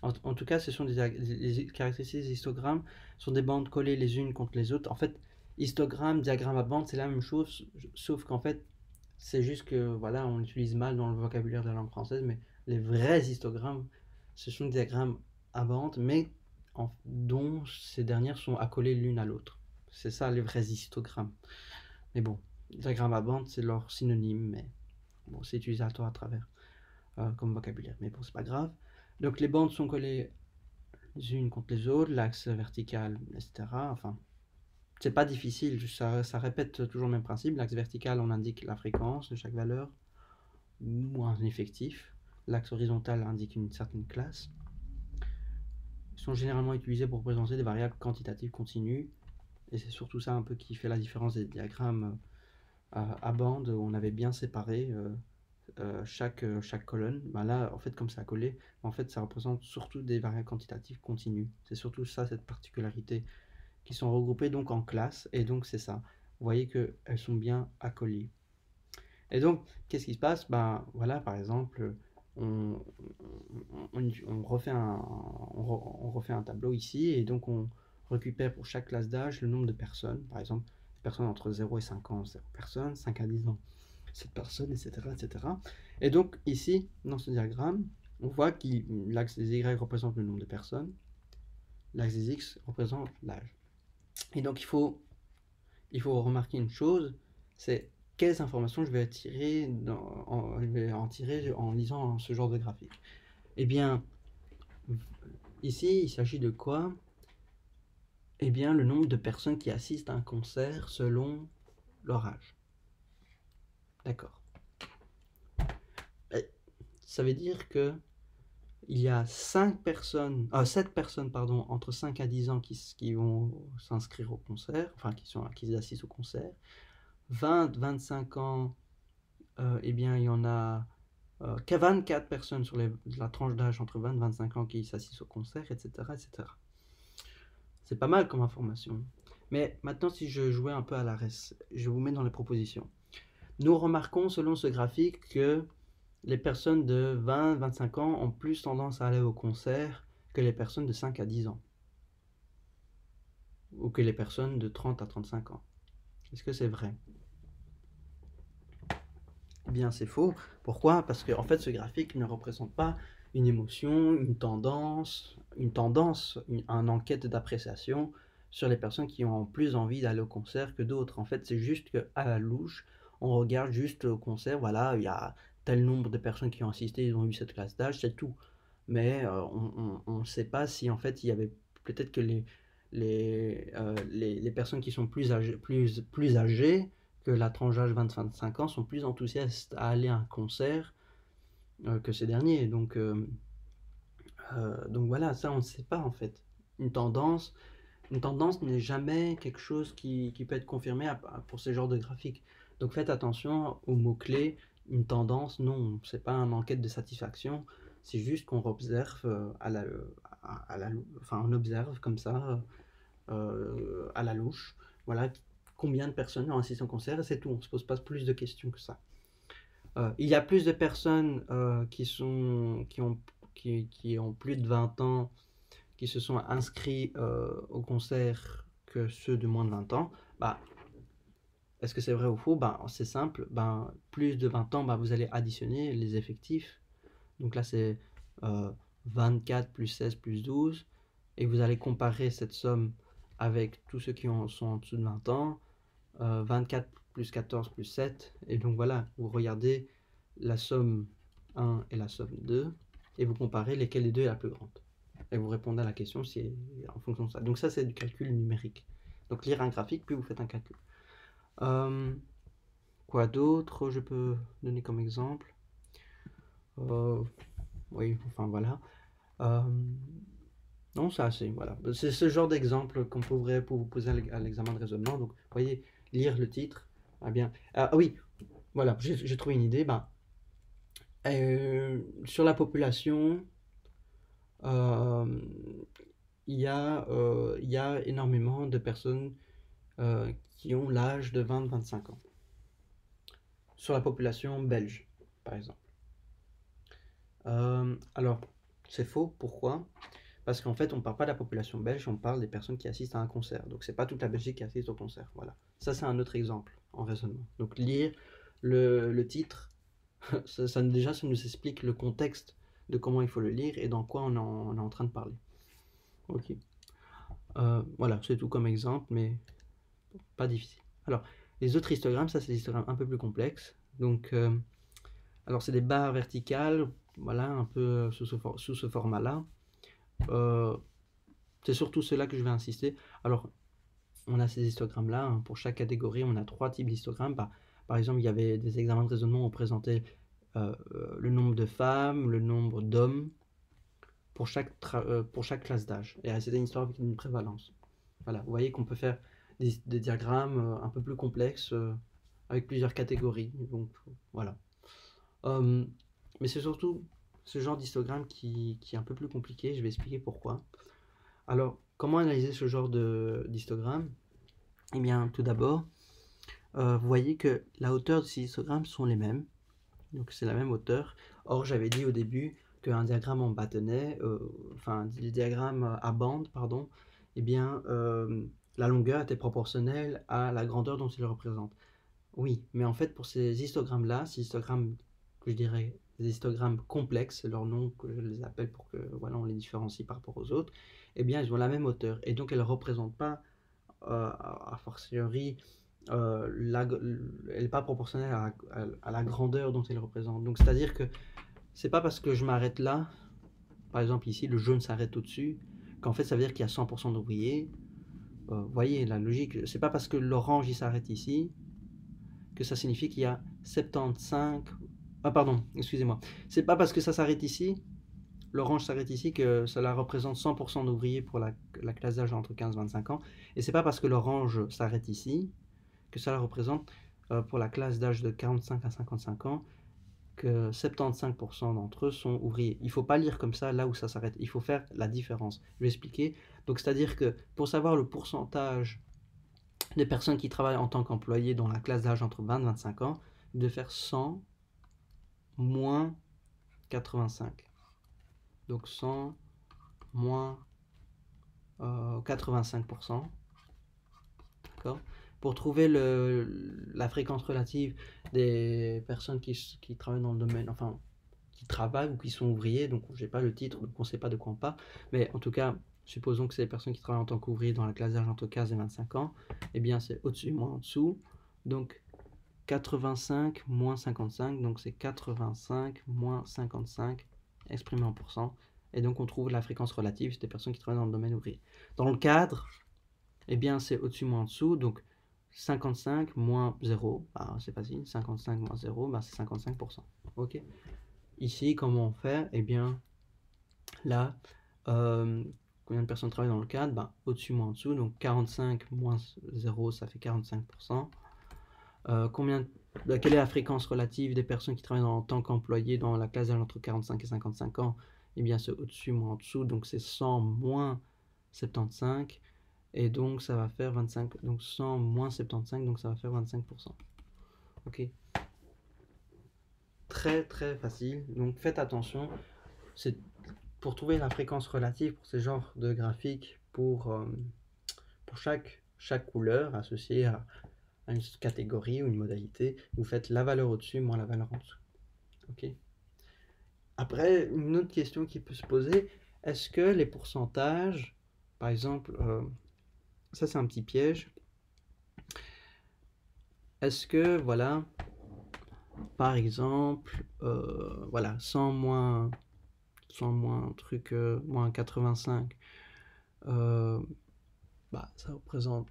En tout cas, ce sont les caractéristiques des histogrammes sont des bandes collées les unes contre les autres. En fait, histogramme, diagramme à bande, c'est la même chose, sauf qu'en fait, c'est juste que voilà, on l'utilise mal dans le vocabulaire de la langue française, mais les vrais histogrammes, ce sont des diagrammes à bande, mais dont ces dernières sont accolées l'une à l'autre. C'est ça les vrais histogrammes. Mais bon, diagramme à bande, c'est leur synonyme, mais bon, c'est utilisateur à travers comme vocabulaire. Mais bon, c'est pas grave. Donc les bandes sont collées les unes contre les autres, l'axe vertical, etc. Enfin, c'est pas difficile, ça répète toujours le même principe. L'axe vertical, on indique la fréquence de chaque valeur ou un effectif. L'axe horizontal indique une certaine classe. Ils sont généralement utilisés pour représenter des variables quantitatives continues. Et c'est surtout ça un peu qui fait la différence des diagrammes à bande où on avait bien séparé chaque colonne. Ben là, en fait, comme ça a collé, en fait, ça représente surtout des variables quantitatives continues. C'est surtout ça, cette particularité, qui sont regroupées donc en classes. Et donc, c'est ça. Vous voyez qu'elles sont bien accolées. Et donc, qu'est-ce qui se passe? Ben voilà, par exemple, on refait on refait un tableau ici, et donc on récupère pour chaque classe d'âge le nombre de personnes. Par exemple, personnes entre 0 et 5 ans, 0 personnes, 5 à 10 ans, 7 personnes, etc., etc. Et donc, ici, dans ce diagramme, on voit que l'axe des Y représente le nombre de personnes, l'axe des X représente l'âge. Et donc, il faut remarquer une chose, c'est quelles informations je vais en tirer en lisant ce genre de graphique. Eh bien, ici, il s'agit de quoi? Eh bien, le nombre de personnes qui assistent à un concert selon leur âge. D'accord. Ça veut dire que il y a 7 personnes pardon, entre 5 à 10 ans qui vont s'inscrire au concert, enfin qui assistent au concert. 20-25 ans, eh bien, il y en a 24 personnes sur la tranche d'âge entre 20 et 25 ans qui s'assistent au concert, etc., etc. C'est pas mal comme information. Mais maintenant, si je jouais un peu à la res, je vous mets dans les propositions. Nous remarquons selon ce graphique que les personnes de 20-25 ans ont plus tendance à aller au concert que les personnes de 5 à 10 ans. Ou que les personnes de 30 à 35 ans. Est-ce que c'est vrai? Eh bien, c'est faux. Pourquoi? Parce que en fait, ce graphique ne représente pas une émotion, une enquête d'appréciation sur les personnes qui ont plus envie d'aller au concert que d'autres. En fait, c'est juste qu'à la louche, on regarde juste au concert, voilà, il y a tel nombre de personnes qui ont assisté, ils ont eu cette classe d'âge, c'est tout. Mais on ne sait pas si en fait il y avait peut-être que les personnes qui sont plus âgées que la tranche d'âge 20-25 ans sont plus enthousiastes à aller à un concert que ces derniers. Donc voilà, ça on ne sait pas en fait. Une tendance, une tendance n'est jamais quelque chose qui peut être confirmé pour ce genre de graphique. Donc faites attention aux mots-clés. Une tendance, non, c'est pas une enquête de satisfaction. C'est juste qu'on observe enfin on observe comme ça à la louche. Voilà, combien de personnes ont assisté au concert et c'est tout. On ne se pose pas plus de questions que ça. Il y a plus de personnes qui ont plus de 20 ans qui se sont inscrits au concert que ceux de moins de 20 ans. Bah, est-ce que c'est vrai ou faux? Bah, c'est simple. Bah, plus de 20 ans, bah, vous allez additionner les effectifs. Donc là, c'est 24 plus 16 plus 12. Et vous allez comparer cette somme avec tous ceux qui sont en dessous de 20 ans. 24 plus 14 plus 7. Et donc voilà, vous regardez la somme 1 et la somme 2. Et vous comparez lesquelles des deux est la plus grande. Et vous répondez à la question si en fonction de ça. Donc ça, c'est du calcul numérique. Donc lire un graphique, puis vous faites un calcul. Quoi d'autre je peux donner comme exemple? Oui, enfin voilà. Non, c'est assez, voilà. C'est ce genre d'exemple qu'on pourrait pour vous poser à l'examen de raisonnement. Donc, vous voyez, lire le titre. Ah bien. Ah oui, voilà, j'ai trouvé une idée. Ben, sur la population, euh, il y a énormément de personnes qui ont l'âge de 20-25 ans. Sur la population belge, par exemple. Alors, C'est faux, pourquoi? Parce qu'en fait, on ne parle pas de la population belge, on parle des personnes qui assistent à un concert. Donc, c'est pas toute la Belgique qui assiste au concert. Voilà. Ça, c'est un autre exemple en raisonnement. Donc, lire le titre, déjà, ça nous explique le contexte de comment il faut le lire et dans quoi on est en train de parler. Ok. Voilà, c'est tout comme exemple, mais pas difficile. Alors, les autres histogrammes, ça, c'est des histogrammes un peu plus complexes. Donc, alors, c'est des barres verticales, voilà, un peu sous ce format-là. C'est surtout cela que je vais insister. Alors, on a ces histogrammes-là, hein. Pour chaque catégorie, on a 3 types d'histogrammes. Par exemple, il y avait des examens de raisonnement où on présentait le nombre de femmes, le nombre d'hommes pour chaque classe d'âge. Et c'était une histoire avec une prévalence. Voilà, vous voyez qu'on peut faire des diagrammes un peu plus complexes avec plusieurs catégories. Donc, voilà. Mais c'est surtout ce genre d'histogramme qui est un peu plus compliqué. Je vais expliquer pourquoi. Alors, comment analyser ce genre d'histogramme? Eh bien, tout d'abord, vous voyez que la hauteur de ces histogrammes sont les mêmes. Donc, c'est la même hauteur. Or, j'avais dit au début qu'un diagramme en bâtonnet, enfin, des diagrammes à bande, pardon, eh bien, la longueur était proportionnelle à la grandeur dont il représente. Oui, mais en fait, pour ces histogrammes-là, ces histogrammes, que je dirais, des histogrammes complexes, c'est leur nom que je les appelle pour que, voilà, on les différencie par rapport aux autres, eh bien, ils ont la même hauteur. Et donc, elles ne représentent pas, a fortiori, elle n'est pas proportionnelle à la grandeur dont elle représente. Donc, c'est-à-dire que c'est pas parce que je m'arrête là, par exemple ici, le jaune s'arrête au-dessus, qu'en fait, ça veut dire qu'il y a 100% d'ouvriers. Vous voyez la logique, c'est pas parce que l'orange il s'arrête ici que ça signifie qu'il y a 75. Ah, pardon, excusez-moi. C'est pas parce que ça s'arrête ici, l'orange s'arrête ici, que cela représente 100% d'ouvriers pour la classe d'âge entre 15 et 25 ans. Et c'est pas parce que l'orange s'arrête ici que cela représente pour la classe d'âge de 45 à 55 ans que 75% d'entre eux sont ouvriers. Il ne faut pas lire comme ça là où ça s'arrête. Il faut faire la différence. Je vais expliquer. Donc, c'est-à-dire que pour savoir le pourcentage des personnes qui travaillent en tant qu'employés dans la classe d'âge entre 20 et 25 ans, de faire 100 moins 85. Donc 100 moins 85%. D'accord? Pour trouver la fréquence relative des personnes qui travaillent dans le domaine, enfin, qui travaillent ou qui sont ouvriers, donc j'ai pas le titre, donc on ne sait pas de quoi on parle, mais en tout cas, supposons que c'est des personnes qui travaillent en tant qu'ouvriers dans la classe d'âge entre 15 et 25 ans, eh bien c'est au-dessus moins en dessous, donc 85 moins 55, donc c'est 85 moins 55 exprimé en pourcent, et donc on trouve la fréquence relative des personnes qui travaillent dans le domaine ouvrier. Dans le cadre, eh bien c'est au-dessus moins en dessous, donc 55 moins 0, bah, c'est facile, 55 moins 0, bah, c'est 55%. Ok. Ici, comment on fait? Eh bien, là, combien de personnes travaillent dans le cadre? Ben, au-dessus moins en dessous, donc 45 moins 0, ça fait 45%. Quelle est la fréquence relative des personnes qui travaillent en tant qu'employés dans la classe d'âge entre 45 et 55 ans? Eh bien, c'est au-dessus moins en dessous, donc c'est 100 moins 75, et donc ça va faire 25, donc 100 moins 75, donc ça va faire 25%. Ok. Très très facile, donc faites attention. C'est pour trouver la fréquence relative pour ces genres de graphiques, pour chaque couleur associée à une catégorie ou une modalité, vous faites la valeur au-dessus moins la valeur en dessous. Ok. Après, une autre question qui peut se poser, est-ce que les pourcentages, par exemple, ça c'est un petit piège, est-ce que, voilà, par exemple, voilà, 100 moins truc, moins 85, bah, ça représente,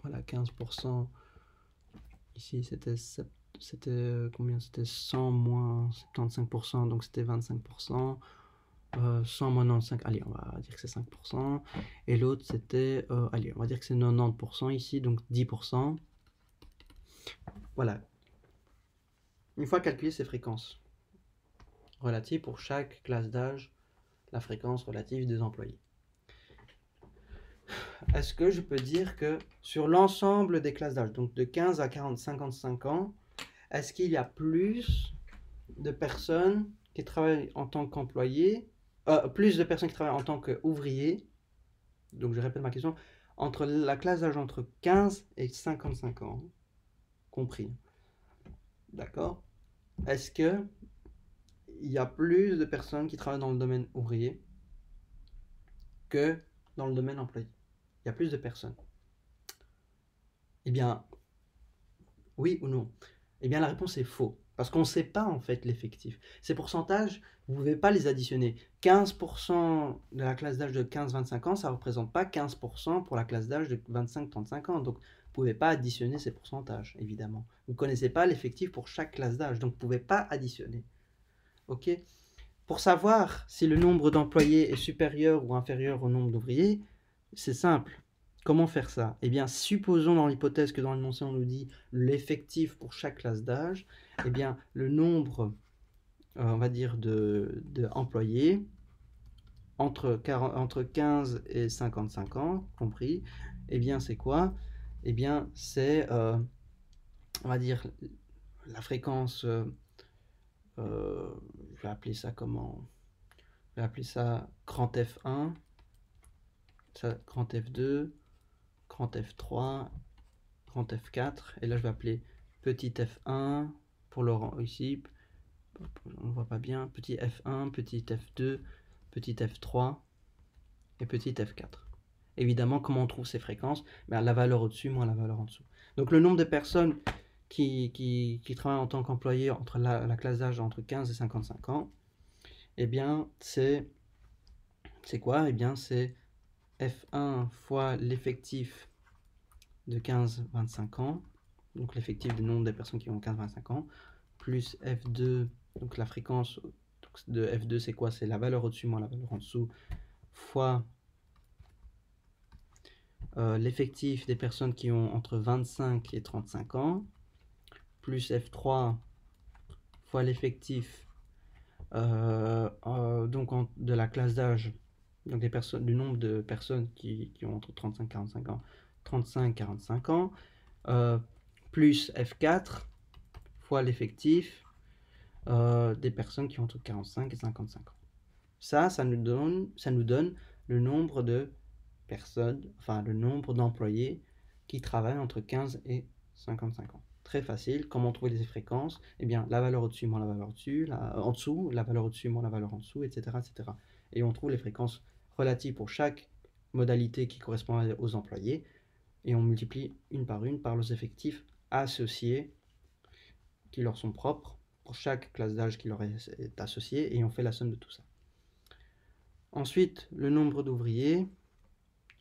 voilà, 15%. Ici, c'était combien? C'était 100 moins 75%, donc c'était 25%. 100 moins 95, allez, on va dire que c'est 5%. Et l'autre, c'était, allez, on va dire que c'est 90% ici, donc 10%. Voilà. Une fois calculées ces fréquences relatives pour chaque classe d'âge, la fréquence relative des employés. Est-ce que je peux dire que sur l'ensemble des classes d'âge, donc de 15 à 55 ans, est-ce qu'il y a plus de personnes qui travaillent en tant qu'employés plus de personnes qui travaillent en tant qu'ouvriers, donc je répète ma question, entre la classe d'âge entre 15 et 55 ans, compris. D'accord? Est-ce que il y a plus de personnes qui travaillent dans le domaine ouvrier que dans le domaine employé? Il y a plus de personnes. Eh bien, oui ou non? Eh bien, la réponse est faux. Parce qu'on ne sait pas en fait l'effectif. Ces pourcentages, vous ne pouvez pas les additionner. 15% de la classe d'âge de 15-25 ans, ça ne représente pas 15% pour la classe d'âge de 25-35 ans. Donc, vous ne pouvez pas additionner ces pourcentages, évidemment. Vous ne connaissez pas l'effectif pour chaque classe d'âge, donc vous ne pouvez pas additionner. Ok? Pour savoir si le nombre d'employés est supérieur ou inférieur au nombre d'ouvriers, c'est simple. Comment faire ça? Eh bien, supposons dans l'hypothèse que dans l'énoncé on nous dit l'effectif pour chaque classe d'âge, eh bien, le nombre, on va dire, de employés entre 15 et 55 ans, compris, eh bien, c'est quoi? Eh bien, c'est, on va dire, la fréquence, je vais appeler ça comment? Je vais appeler ça grand F1, ça, grand F2, grand F3, grand F4, et là je vais appeler petit F1 pour le rang ici, on ne voit pas bien, petit F1, petit F2, petit F3 et petit F4. Évidemment, comment on trouve ces fréquences? Ben, la valeur au-dessus moins la valeur en dessous. Donc le nombre de personnes qui travaillent en tant qu'employés entre la classe d'âge entre 15 et 55 ans, eh bien c'est quoi? Eh bien c'est F1 fois l'effectif de 15-25 ans, donc l'effectif du nombre des personnes qui ont 15-25 ans, plus F2, donc la fréquence de F2 c'est quoi? C'est la valeur au-dessus moins la valeur en dessous, fois l'effectif des personnes qui ont entre 25 et 35 ans, plus F3 fois l'effectif donc de la classe d'âge, donc du nombre de personnes qui ont entre 35 et 45 ans, 35-45 ans, plus F4 fois l'effectif des personnes qui ont entre 45 et 55 ans. Ça nous donne le nombre de personnes, enfin le nombre d'employés qui travaillent entre 15 et 55 ans. Très facile. Comment trouver les fréquences? Eh bien, la valeur au-dessus moins la valeur au-dessus, en dessous, la valeur au-dessus moins la valeur en dessous, etc., etc. Et on trouve les fréquences relatives pour chaque modalité qui correspond aux employés, et on multiplie une par leurs effectifs associés qui leur sont propres pour chaque classe d'âge qui leur est associée, et on fait la somme de tout ça. Ensuite, le nombre d'ouvriers,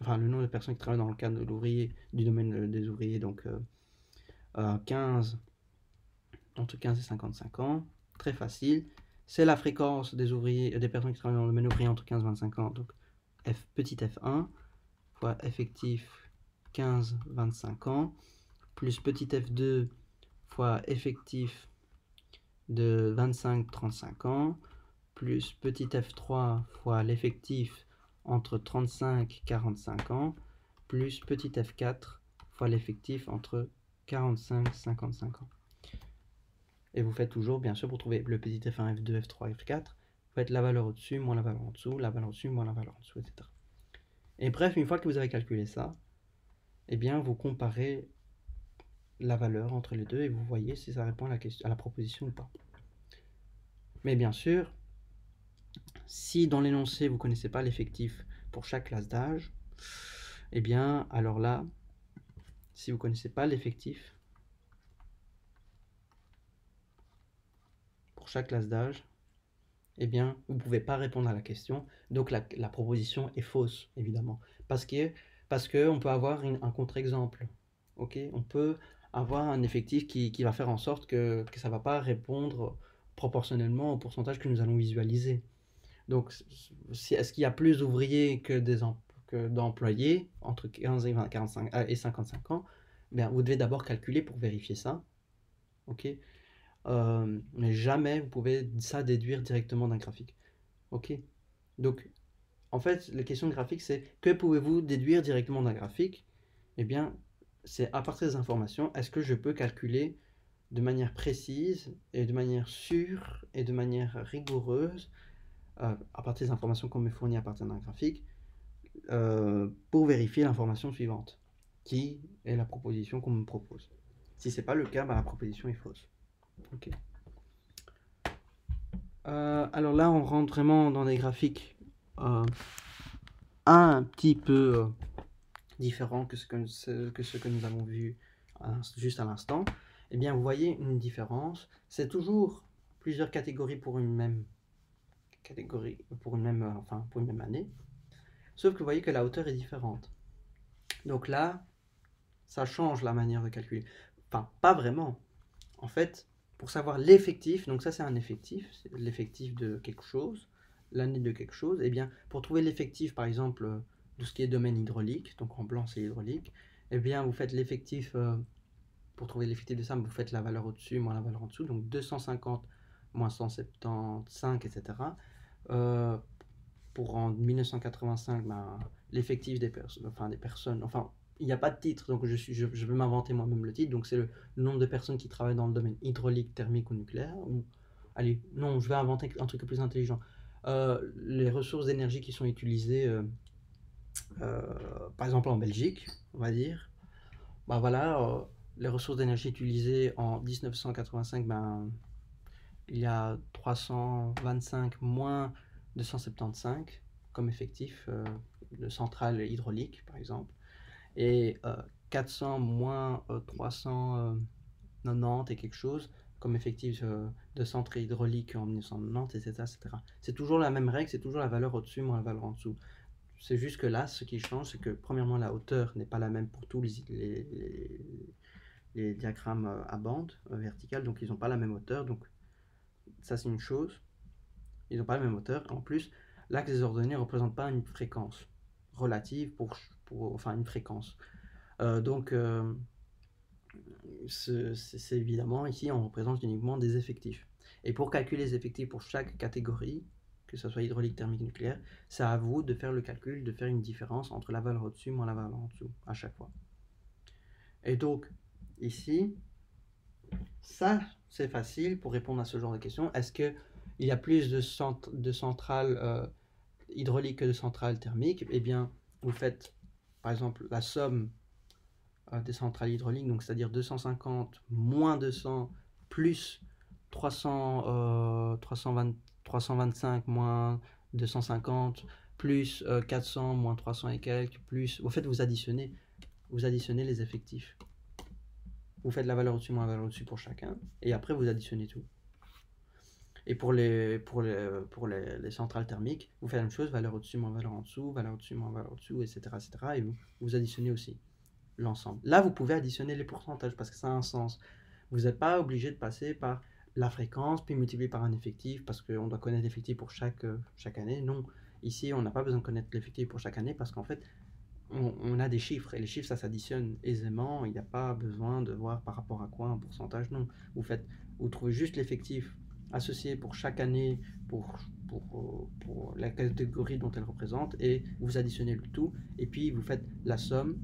enfin le nombre de personnes qui travaillent dans le cadre de l'ouvrier, du domaine des ouvriers, donc 15, entre 15 et 55 ans, très facile. C'est la fréquence des ouvriers, des personnes qui travaillent dans le domaine ouvrier entre 15 et 25 ans, donc petit f1 fois effectif 15-25 ans, plus petit f2 fois effectif de 25-35 ans, plus petit f3 fois l'effectif entre 35 et 45 ans, plus petit f4 fois l'effectif entre 45 et 55 ans. Et vous faites toujours, bien sûr, pour trouver le petit f1, f2, f3, f4, vous faites la valeur au-dessus, moins la valeur en dessous, la valeur au-dessus, moins la valeur en dessous, etc. Et bref, une fois que vous avez calculé ça, eh bien, vous comparez la valeur entre les deux et vous voyez si ça répond à la proposition ou pas. Mais bien sûr, si dans l'énoncé vous ne connaissez pas l'effectif pour chaque classe d'âge, eh bien, alors là, si vous ne connaissez pas l'effectif pour chaque classe d'âge, eh bien, vous ne pouvez pas répondre à la question. Donc, la proposition est fausse, évidemment. Parce qu'on peut avoir un contre-exemple. Okay, on peut avoir un effectif qui va faire en sorte que ça ne va pas répondre proportionnellement au pourcentage que nous allons visualiser. Donc, est-ce qu'il y a plus d'ouvriers que d'employés entre 15 et 45, et 55 ans? Bien, vous devez d'abord calculer pour vérifier ça. Ok, mais jamais vous pouvez ça déduire directement d'un graphique. Ok, donc en fait, la question de graphique, c'est que pouvez-vous déduire directement d'un graphique? Eh bien, c'est à partir des informations, est-ce que je peux calculer de manière précise et de manière sûre et de manière rigoureuse à partir des informations qu'on me fournit à partir d'un graphique, pour vérifier l'information suivante, qui est la proposition qu'on me propose. Si c'est pas le cas, bah, la proposition est fausse. Ok. Alors là, on rentre vraiment dans des graphiques un petit peu différents que ce que nous avons vu juste à l'instant. Eh bien, vous voyez une différence. C'est toujours plusieurs catégories pour une même catégorie, pour une même année. Sauf que vous voyez que la hauteur est différente. Donc là, ça change la manière de calculer. Enfin, pas vraiment. En fait, pour savoir l'effectif, donc ça c'est un effectif, c'est l'effectif de quelque chose, l'année de quelque chose, et bien pour trouver l'effectif par exemple de ce qui est domaine hydraulique, donc en blanc c'est hydraulique, et bien vous faites l'effectif, pour trouver l'effectif de ça, vous faites la valeur au-dessus moins la valeur en dessous, donc 250 moins 175, etc. Pour en 1985, ben, l'effectif des personnes, enfin il n'y a pas de titre, donc je vais m'inventer moi-même le titre, donc c'est le nombre de personnes qui travaillent dans le domaine hydraulique, thermique ou nucléaire, ou, allez, non, je vais inventer un truc plus intelligent. Les ressources d'énergie qui sont utilisées, par exemple en Belgique, on va dire, bah voilà, les ressources d'énergie utilisées en 1985, ben, il y a 325 moins 275 comme effectif de centrales hydrauliques, par exemple, et 400 moins 390 et quelque chose comme effectif de centre hydraulique en 1990, etc. etc. C'est toujours la même règle, c'est toujours la valeur au-dessus moins la valeur en dessous. C'est juste que là, ce qui change, c'est que premièrement, la hauteur n'est pas la même pour tous les diagrammes à bande verticale, donc ils n'ont pas la même hauteur, donc ça c'est une chose. Ils n'ont pas la même hauteur. En plus, l'axe des ordonnées ne représente pas une fréquence relative enfin une fréquence. Donc, c'est évidemment, ici, on représente uniquement des effectifs. Et pour calculer les effectifs pour chaque catégorie, que ce soit hydraulique, thermique, nucléaire, c'est à vous de faire le calcul, de faire une différence entre la valeur au-dessus moins la valeur en dessous, à chaque fois. Et donc, ici, ça, c'est facile pour répondre à ce genre de questions. Est-ce qu'il y a plus de centrales hydrauliques que de centrales thermiques? Eh bien, vous faites, par exemple, la somme des centrales hydrauliques, donc c'est-à-dire 250 moins 200 plus 325 moins 250 plus 400 moins 300 et quelques, plus... En fait, vous additionnez les effectifs. Vous faites la valeur au-dessus moins la valeur au-dessus pour chacun, et après vous additionnez tout. Et pour les centrales thermiques, vous faites la même chose, valeur au-dessus moins valeur en dessous, valeur au-dessus moins valeur au-dessous, etc., etc. Et vous additionnez aussi l'ensemble. Là, vous pouvez additionner les pourcentages parce que ça a un sens. Vous n'êtes pas obligé de passer par la fréquence, puis multiplier par un effectif, parce qu'on doit connaître l'effectif pour chaque année. Non, ici, on n'a pas besoin de connaître l'effectif pour chaque année, parce qu'en fait, on a des chiffres, et les chiffres, ça s'additionne aisément. Il n'y a pas besoin de voir par rapport à quoi un pourcentage. Non, vous trouvez juste l'effectif associé pour chaque année, pour la catégorie dont elle représente, et vous additionnez le tout, et puis vous faites la somme.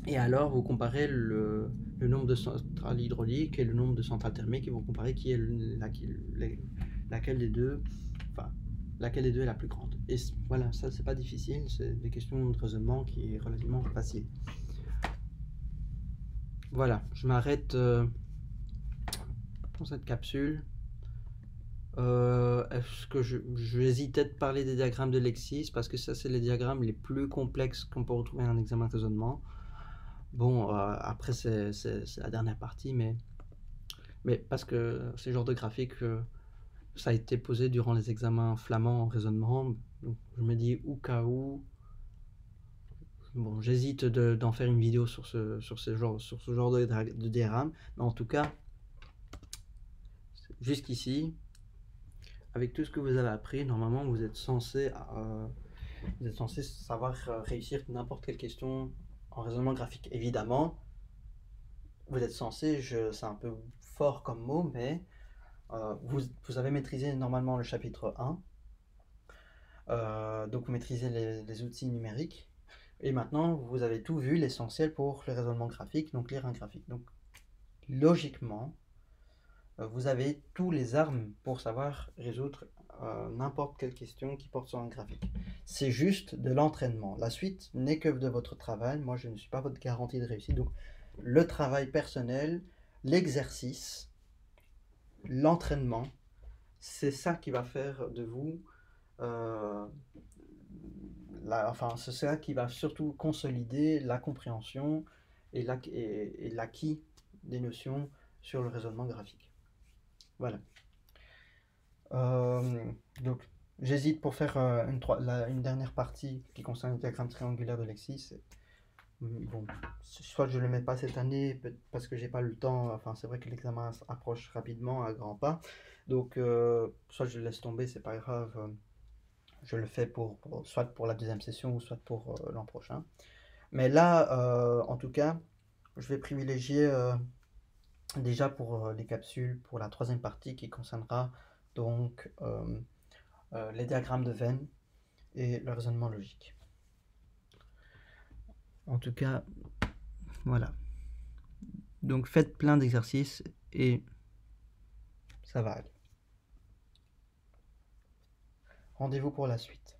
Et alors, vous comparez le nombre de centrales hydrauliques et le nombre de centrales thermiques, et vous comparez qui est laquelle des deux, enfin, laquelle des deux est la plus grande. Et voilà, ça c'est pas difficile, c'est des questions de raisonnement qui est relativement facile. Voilà, je m'arrête pour cette capsule. Est-ce que j'hésitais de parler des diagrammes de Lexis, parce que ça c'est les diagrammes les plus complexes qu'on peut retrouver dans un examen de raisonnement. Bon, après c'est la dernière partie, mais parce que ce genre de graphique, ça a été posé durant les examens flamands en raisonnement, donc je me dis au cas où, bon, j'hésite d'en faire une vidéo sur ce genre de diagramme, mais en tout cas, jusqu'ici, avec tout ce que vous avez appris, normalement vous êtes censé savoir réussir n'importe quelle question en raisonnement graphique. Évidemment, vous êtes censé, c'est un peu fort comme mot, mais vous avez maîtrisé normalement le chapitre 1, donc vous maîtrisez les outils numériques, et maintenant vous avez tout vu, l'essentiel pour le raisonnement graphique, donc lire un graphique. Donc logiquement, vous avez tous les armes pour savoir résoudre n'importe quelle question qui porte sur un graphique. C'est juste de l'entraînement. La suite n'est que de votre travail. Moi, je ne suis pas votre garantie de réussite. Donc, le travail personnel, l'exercice, l'entraînement, c'est ça qui va faire de vous, euh, enfin, c'est ça qui va surtout consolider la compréhension et l'acquis des notions sur le raisonnement graphique. Voilà. Euh, donc, j'hésite pour faire une dernière partie qui concerne le diagramme triangulaire de Lexis. Bon, soit je ne le mets pas cette année parce que j'ai pas le temps, enfin c'est vrai que l'examen approche rapidement à grands pas, donc soit je le laisse tomber, c'est pas grave, je le fais soit pour la deuxième session ou soit pour l'an prochain. Mais là, en tout cas, je vais privilégier déjà pour les capsules, pour la troisième partie qui concernera donc les diagrammes de Venn et le raisonnement logique. En tout cas, voilà. Donc faites plein d'exercices et ça va aller. Rendez-vous pour la suite.